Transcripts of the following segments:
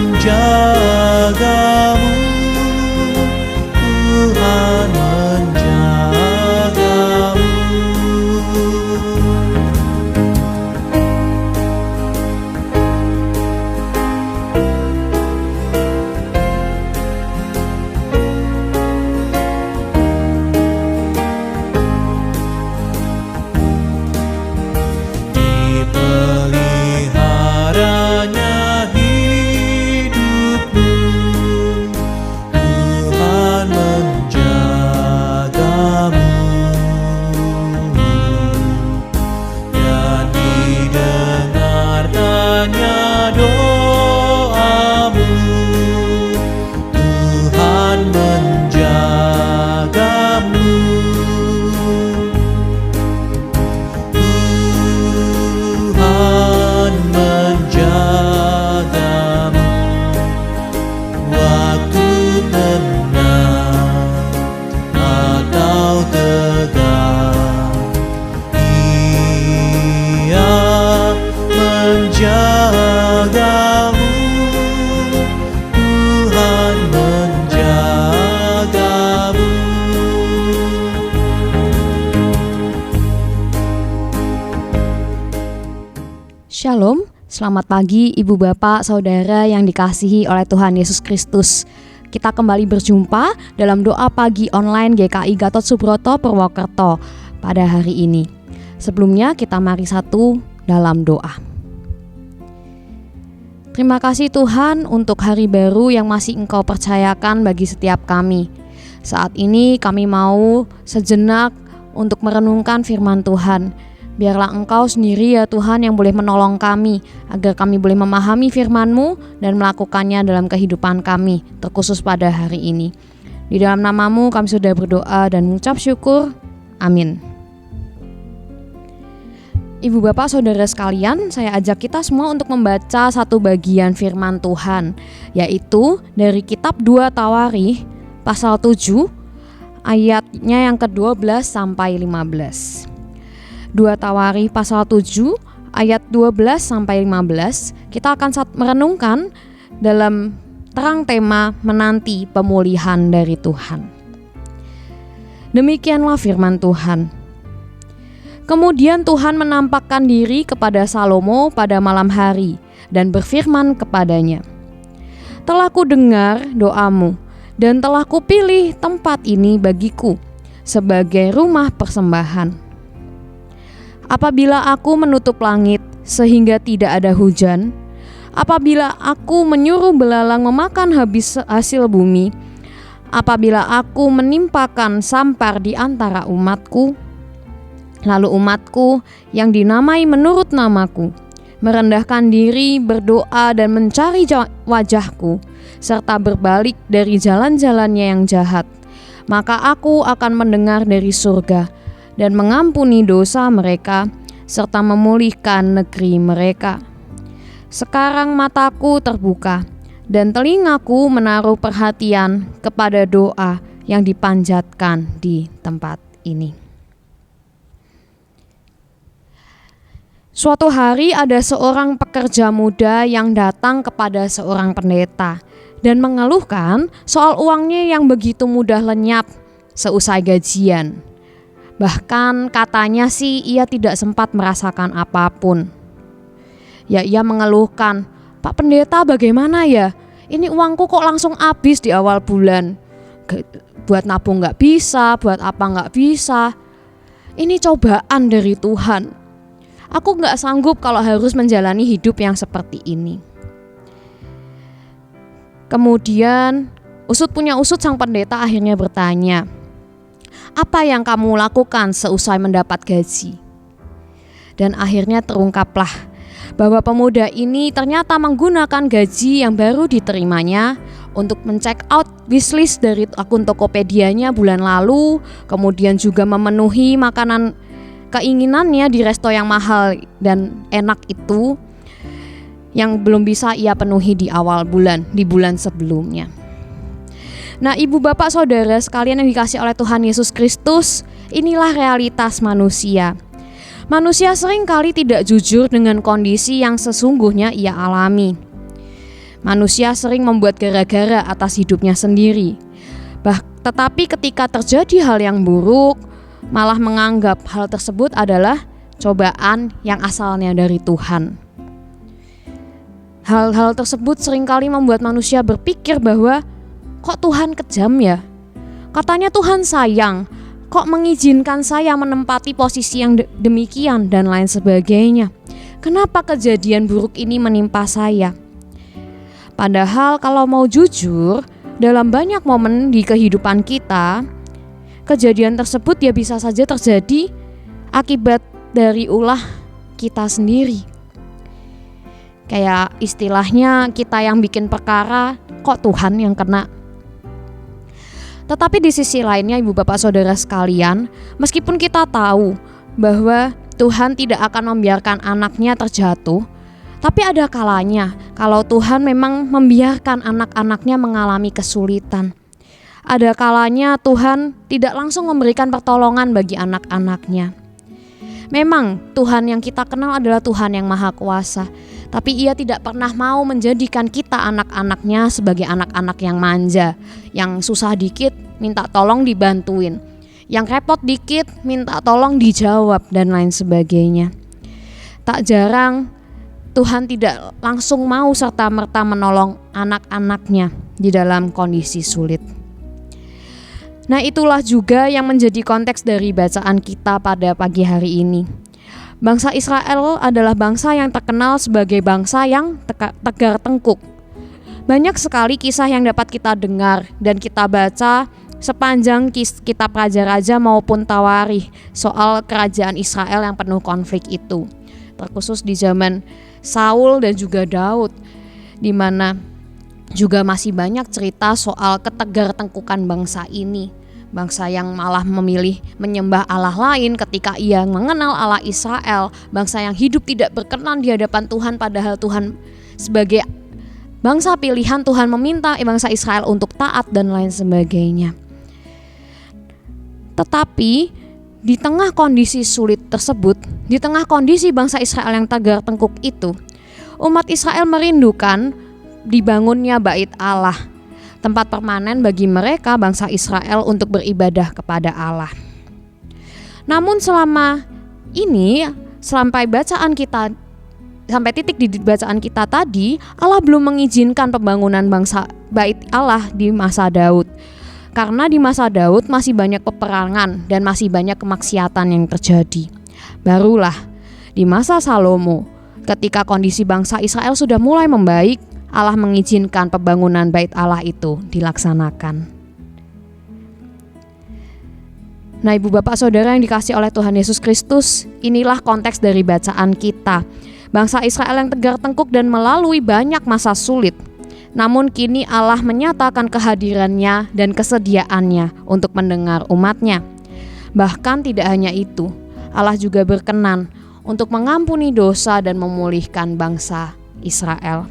menjagamu, Tuhan menjagamu. Dipeliharanya hidupmu, Tuhan menjagamu, dan didengarkannya doamu, Tuhan menjagamu. Tuhan menjagamu waktu tenang atau tegang. Ia menjagamu, Tuhan menjagamu. Shalom, selamat pagi Ibu Bapak Saudara yang dikasihi oleh Tuhan Yesus Kristus. Kita kembali berjumpa dalam doa pagi online GKI Gatot Subroto Purwokerto pada hari ini. Sebelumnya kita mari satu dalam doa. Terima kasih Tuhan untuk hari baru yang masih Engkau percayakan bagi setiap kami. Saat ini kami mau sejenak untuk merenungkan firman Tuhan. Biarlah Engkau sendiri ya Tuhan yang boleh menolong kami, agar kami boleh memahami firman-Mu dan melakukannya dalam kehidupan kami, terkhusus pada hari ini. Di dalam nama-Mu kami sudah berdoa dan mengucap syukur. Amin. Ibu Bapak Saudara sekalian, saya ajak kita semua untuk membaca satu bagian firman Tuhan, yaitu dari kitab 2 Tawarikh pasal 7 ayatnya yang ke-12 sampai 15. 2 Tawarikh pasal 7 ayat 12 sampai 15, kita akan merenungkan dalam terang tema menanti pemulihan dari Tuhan. Demikianlah firman Tuhan. Kemudian Tuhan menampakkan diri kepada Salomo pada malam hari dan berfirman kepadanya, "Telah kudengar doamu dan telah kupilih tempat ini bagiku sebagai rumah persembahan. Apabila aku menutup langit sehingga tidak ada hujan, apabila aku menyuruh belalang memakan habis hasil bumi, apabila aku menimpakan sampar di antara umatku, lalu umatku yang dinamai menurut namaku merendahkan diri, berdoa dan mencari wajahku, serta berbalik dari jalan-jalannya yang jahat, maka aku akan mendengar dari surga dan mengampuni dosa mereka, serta memulihkan negeri mereka. Sekarang mataku terbuka, dan telingaku menaruh perhatian kepada doa yang dipanjatkan di tempat ini." Suatu hari ada seorang pekerja muda yang datang kepada seorang pendeta dan mengeluhkan soal uangnya yang begitu mudah lenyap seusai gajian. Bahkan katanya sih ia tidak sempat merasakan apapun. Ya, ia mengeluhkan, "Pak Pendeta, bagaimana ya? Ini uangku kok langsung habis di awal bulan. Buat nabung gak bisa, buat apa gak bisa. Ini cobaan dari Tuhan. Aku gak sanggup kalau harus menjalani hidup yang seperti ini." Kemudian usut punya usut sang pendeta akhirnya bertanya, "Apa yang kamu lakukan seusai mendapat gaji?" Dan akhirnya terungkaplah bahwa pemuda ini ternyata menggunakan gaji yang baru diterimanya untuk men-check out wishlist dari akun Tokopedia-nya bulan lalu, kemudian juga memenuhi makanan keinginannya di resto yang mahal dan enak itu yang belum bisa ia penuhi di awal bulan, di bulan sebelumnya. Nah, Ibu Bapak Saudara sekalian yang dikasihi oleh Tuhan Yesus Kristus, inilah realitas manusia. Manusia seringkali tidak jujur dengan kondisi yang sesungguhnya ia alami. Manusia sering membuat gara-gara atas hidupnya sendiri. Tetapi ketika terjadi hal yang buruk, malah menganggap hal tersebut adalah cobaan yang asalnya dari Tuhan. Hal-hal tersebut seringkali membuat manusia berpikir bahwa kok Tuhan kejam ya? Katanya Tuhan sayang, kok mengizinkan saya menempati posisi yang demikian dan lain sebagainya. Kenapa kejadian buruk ini menimpa saya? Padahal kalau mau jujur, dalam banyak momen di kehidupan kita, kejadian tersebut ya bisa saja terjadi akibat dari ulah kita sendiri. Kayak istilahnya kita yang bikin perkara, kok Tuhan yang kena. Tetapi di sisi lainnya ibu bapak saudara sekalian, meskipun kita tahu bahwa Tuhan tidak akan membiarkan anaknya terjatuh, tapi ada kalanya kalau Tuhan memang membiarkan anak-anaknya mengalami kesulitan. Ada kalanya Tuhan tidak langsung memberikan pertolongan bagi anak-anaknya. Memang Tuhan yang kita kenal adalah Tuhan yang Maha Kuasa, tapi Ia tidak pernah mau menjadikan kita anak-anaknya sebagai anak-anak yang manja, yang susah dikit minta tolong dibantuin, yang repot dikit minta tolong dijawab dan lain sebagainya. Tak jarang Tuhan tidak langsung mau serta-merta menolong anak-anaknya di dalam kondisi sulit. Nah, itulah juga yang menjadi konteks dari bacaan kita pada pagi hari ini. Bangsa Israel adalah bangsa yang terkenal sebagai bangsa yang tegar tengkuk. Banyak sekali kisah yang dapat kita dengar dan kita baca sepanjang kitab Raja-Raja maupun Tawarikh soal kerajaan Israel yang penuh konflik itu. Terkhusus di zaman Saul dan juga Daud, di mana juga masih banyak cerita soal ketegar-tengkukan bangsa ini. Bangsa yang malah memilih menyembah Allah lain ketika ia mengenal Allah Israel. Bangsa yang hidup tidak berkenan di hadapan Tuhan, padahal Tuhan sebagai bangsa pilihan, Tuhan meminta bangsa Israel untuk taat dan lain sebagainya. Tetapi di tengah kondisi sulit tersebut, di tengah kondisi bangsa Israel yang tegar tengkuk itu, umat Israel merindukan dibangunnya Bait Allah, tempat permanen bagi mereka bangsa Israel untuk beribadah kepada Allah. Namun selama ini, sampai titik di bacaan kita tadi, Allah belum mengizinkan pembangunan bangsa Bait Allah di masa Daud. Karena di masa Daud masih banyak peperangan dan masih banyak kemaksiatan yang terjadi. Barulah di masa Salomo, ketika kondisi bangsa Israel sudah mulai membaik, Allah mengizinkan pembangunan Bait Allah itu dilaksanakan. Nah, ibu bapak saudara yang dikasihi oleh Tuhan Yesus Kristus, inilah konteks dari bacaan kita. Bangsa Israel yang tegar tengkuk dan melalui banyak masa sulit. Namun kini Allah menyatakan kehadirannya dan kesediaannya untuk mendengar umatnya. Bahkan tidak hanya itu, Allah juga berkenan untuk mengampuni dosa dan memulihkan bangsa Israel.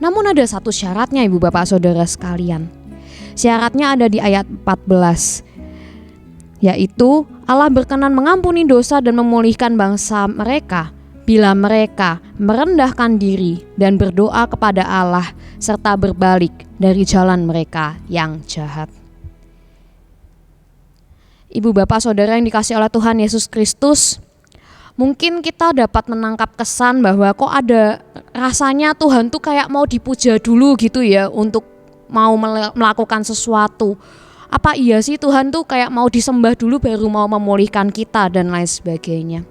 Namun ada satu syaratnya ibu bapak saudara sekalian. Syaratnya ada di ayat 14, yaitu Allah berkenan mengampuni dosa dan memulihkan bangsa mereka bila mereka merendahkan diri dan berdoa kepada Allah serta berbalik dari jalan mereka yang jahat. Ibu bapak saudara yang dikasihi oleh Tuhan Yesus Kristus, mungkin kita dapat menangkap kesan bahwa kok ada rasanya Tuhan tuh kayak mau dipuja dulu gitu ya untuk mau melakukan sesuatu. Apa iya sih Tuhan tuh kayak mau disembah dulu baru mau memulihkan kita dan lain sebagainya.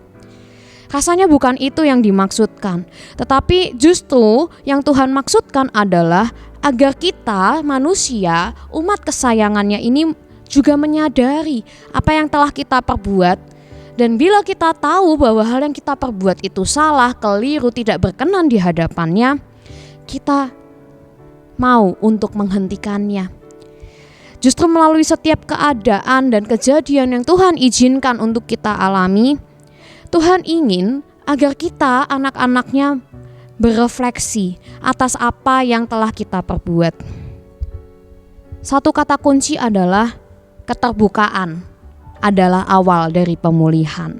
Rasanya bukan itu yang dimaksudkan, tetapi justru yang Tuhan maksudkan adalah agar kita manusia, umat kesayangannya ini juga menyadari apa yang telah kita perbuat, dan bila kita tahu bahwa hal yang kita perbuat itu salah, keliru, tidak berkenan di hadapannya, kita mau untuk menghentikannya. Justru melalui setiap keadaan dan kejadian yang Tuhan izinkan untuk kita alami, Tuhan ingin agar kita anak-anaknya berefleksi atas apa yang telah kita perbuat. Satu kata kunci adalah keterbukaan adalah awal dari pemulihan.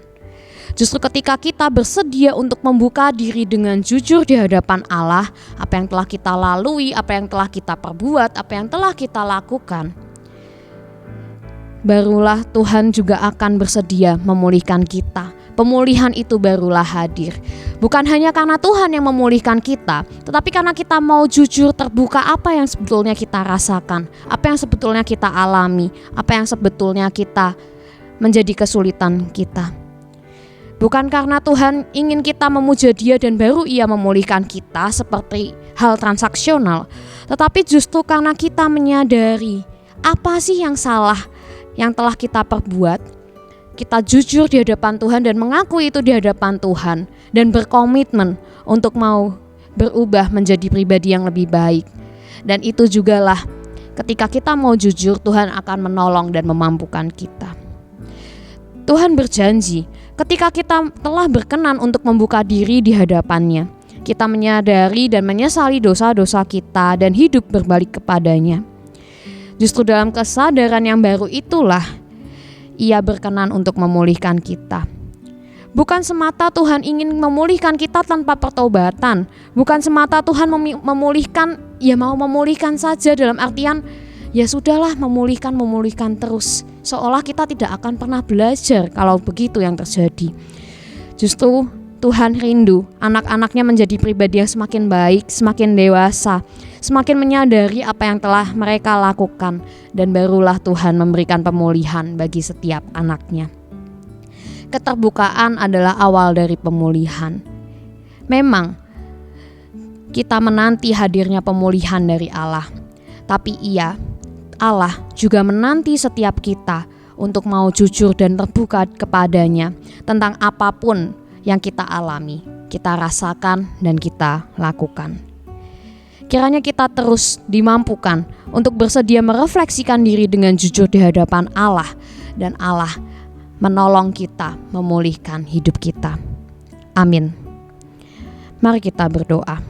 Justru ketika kita bersedia untuk membuka diri dengan jujur di hadapan Allah, apa yang telah kita lalui, apa yang telah kita perbuat, apa yang telah kita lakukan, barulah Tuhan juga akan bersedia memulihkan kita. Pemulihan itu barulah hadir. Bukan hanya karena Tuhan yang memulihkan kita, tetapi karena kita mau jujur terbuka apa yang sebetulnya kita rasakan, apa yang sebetulnya kita alami, apa yang sebetulnya kita menjadi kesulitan kita. Bukan karena Tuhan ingin kita memuja Dia dan baru Ia memulihkan kita seperti hal transaksional, tetapi justru karena kita menyadari apa sih yang salah yang telah kita perbuat. Kita jujur di hadapan Tuhan dan mengakui itu di hadapan Tuhan dan berkomitmen untuk mau berubah menjadi pribadi yang lebih baik. Dan itu jugalah ketika kita mau jujur, Tuhan akan menolong dan memampukan kita. Tuhan berjanji ketika kita telah berkenan untuk membuka diri di hadapan-Nya, kita menyadari dan menyesali dosa-dosa kita dan hidup berbalik kepadanya. Justru dalam kesadaran yang baru itulah Ia berkenan untuk memulihkan kita. Bukan semata Tuhan ingin memulihkan kita tanpa pertobatan. Bukan semata Tuhan memulihkan, ya mau memulihkan saja dalam artian ya sudahlah memulihkan terus. Seolah kita tidak akan pernah belajar kalau begitu yang terjadi. Justru Tuhan rindu anak-anaknya menjadi pribadi yang semakin baik, semakin dewasa, semakin menyadari apa yang telah mereka lakukan, dan barulah Tuhan memberikan pemulihan bagi setiap anaknya. Keterbukaan adalah awal dari pemulihan. Memang kita menanti hadirnya pemulihan dari Allah, tapi Allah juga menanti setiap kita untuk mau jujur dan terbuka kepadanya tentang apapun yang kita alami, kita rasakan dan kita lakukan. Kiranya kita terus dimampukan untuk bersedia merefleksikan diri dengan jujur di hadapan Allah, dan Allah menolong kita memulihkan hidup kita. Amin. Mari kita berdoa.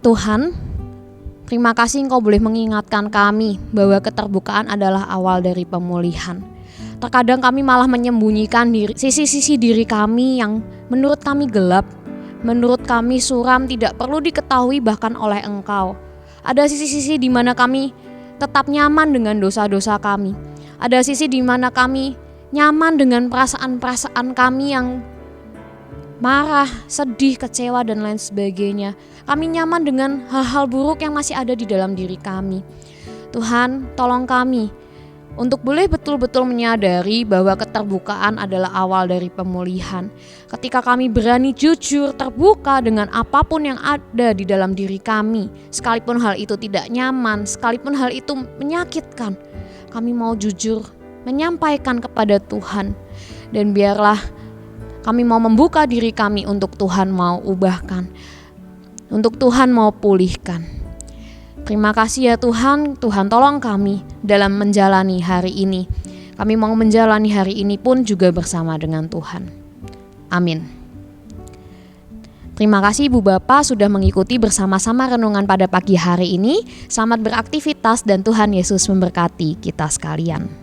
Tuhan, terima kasih Engkau boleh mengingatkan kami bahwa keterbukaan adalah awal dari pemulihan. Terkadang kami malah menyembunyikan sisi-sisi diri kami yang menurut kami gelap, menurut kami suram, tidak perlu diketahui bahkan oleh Engkau. Ada sisi-sisi di mana kami tetap nyaman dengan dosa-dosa kami. Ada sisi di mana kami nyaman dengan perasaan-perasaan kami yang marah, sedih, kecewa, dan lain sebagainya. Kami nyaman dengan hal-hal buruk yang masih ada di dalam diri kami. Tuhan, tolong kami untuk boleh betul-betul menyadari bahwa keterbukaan adalah awal dari pemulihan. Ketika kami berani jujur terbuka dengan apapun yang ada di dalam diri kami, sekalipun hal itu tidak nyaman, sekalipun hal itu menyakitkan, kami mau jujur menyampaikan kepada Tuhan. Dan biarlah kami mau membuka diri kami untuk Tuhan mau ubahkan, untuk Tuhan mau pulihkan. Terima kasih ya Tuhan, Tuhan tolong kami dalam menjalani hari ini. Kami mau menjalani hari ini pun juga bersama dengan Tuhan. Amin. Terima kasih Ibu Bapak sudah mengikuti bersama-sama renungan pada pagi hari ini. Selamat beraktivitas dan Tuhan Yesus memberkati kita sekalian.